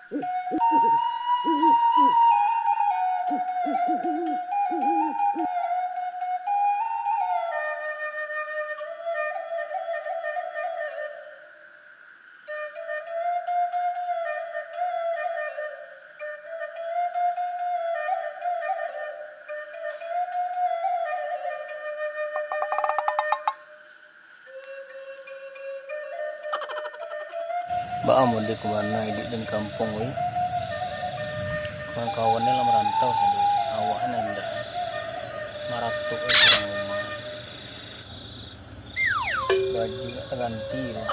Baka muli kumana hindi din kampung oi. Kawan-kawan nila merantau sa doon. Awak na hindi. Maratok ay kurang rumah. Baju nak terganti lah.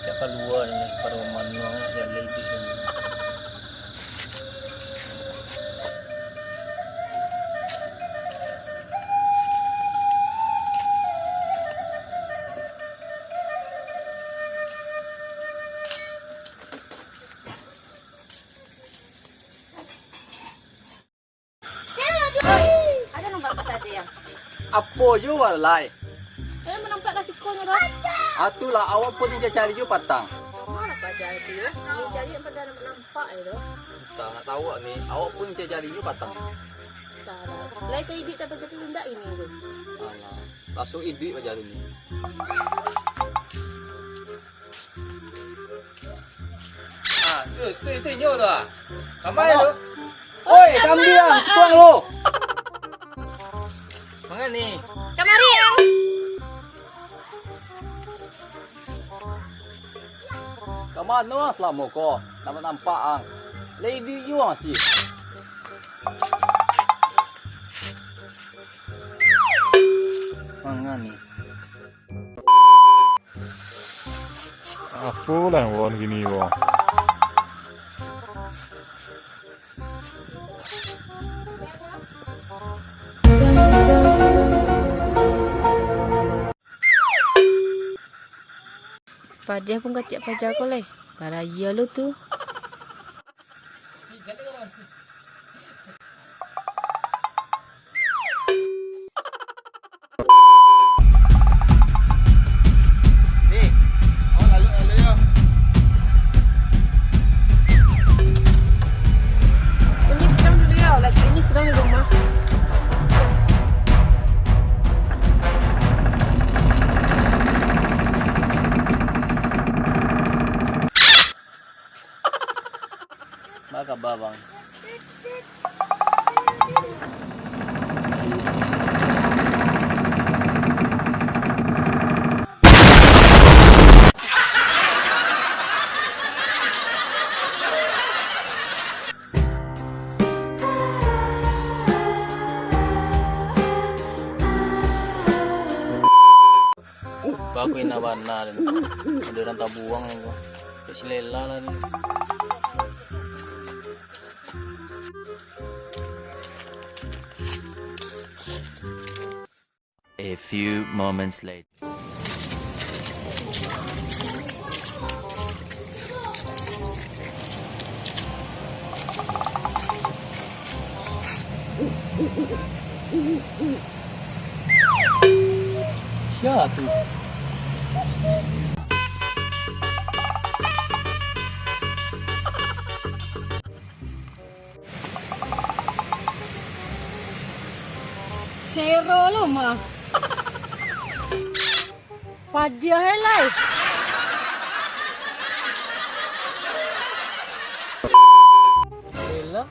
Cak keluar ni para manuang yang lady ni. Ada nampak pas ada yang. Apa je walai? Saya menampak kasih kau ni dah. Atulah awak pun yang cari je patang. Mana pacar dia? Ni jadi yang pada nampak itu. Tak tahu ni. Awak pun yang cari je patang. Tak ada. Lai saya idik tak begitu indah ini tu. Alah, tasuk idik aja ni. Ah, 最牛的，干嘛呀？ Oi, kambing, sepuang lo. Mana ni? Kamari yang. Ke mana selama kau? Nampak ang. Lady you masih. Mana ni? Apa lah orang gini wah. Pada pun ketiak pacar kau lai. Baraya lu tu. Ni. Oh, lalu ya. Ini macam dulu ya. Lagi ini sedang di rumah. Maka babang. Bago inawana rin. Ada orang tabuang rin ko. Kasi lela lah rin. A few moments later. Siapa tu? Zero lo mah. Pada helai. Lela.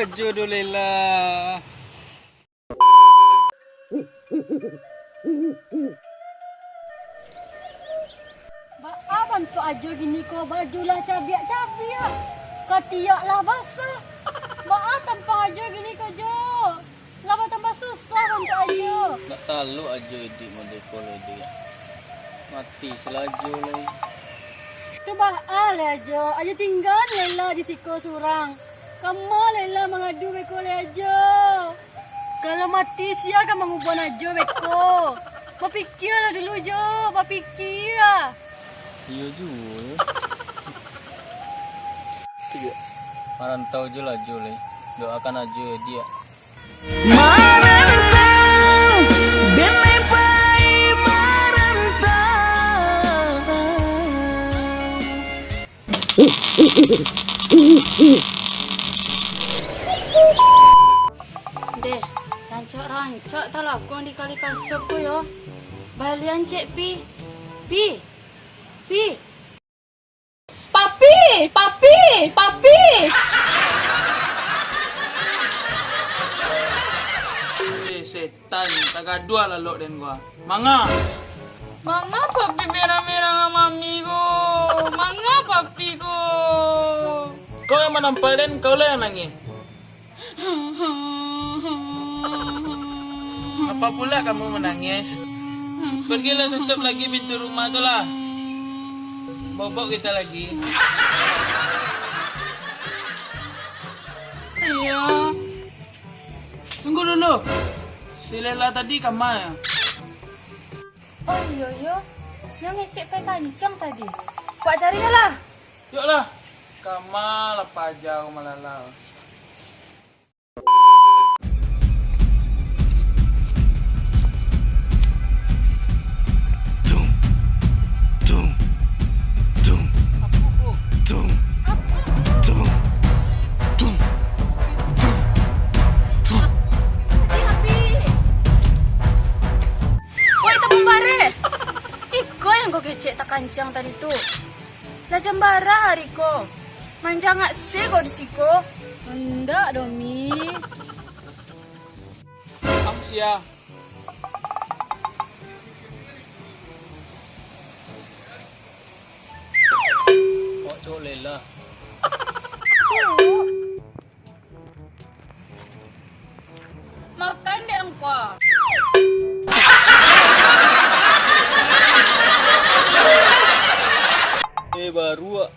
aja do Lela. Abang tu aja gini ko bajulah cabiak-cabiak. Katiaklah basah. Mak tampang aja gini ko jo. Lama tambah susah untuk aja. Tak tahu aja di modeko lagi. Mati selaju lagi. Kebahal aja. Aja tinggal Lela di siko surang. Kamu Lela mengadu beko le aja. Kalau mati sia kan mengubuan aja beko. Berfikirlah dulu jo. Berfikir. Iya juga. Marantau je lah Jo lagi. Doakan aja dia. Deh, rancak-rancak tak lakon di kali kasut ko yo. Balian cek pi. Pi. Papi. Setan, tak gaduh lah lo dan gua. Manga papi merah-merah sama mami ko. Manga papi ko. Kau yang menampal dan kau lah yang nangis. Apa pula kamu menangis? Pergilah tutup lagi pintu rumah tu lah. Bobok kita lagi. Iya. Tunggu dulu. Si Lela tadi kemana? Oh yo. Yang ngecek pe kancang tadi. Buat carinya lah. Yuklah. Kamal apa jauh malalau. Kau kecek tak kancang tadi tu. Lah jambara hari ko. Manjang ngak se kau di siko. Hendak Domi. Amsia. Kok Jo Lela. Makan deh engkau. Baru ah.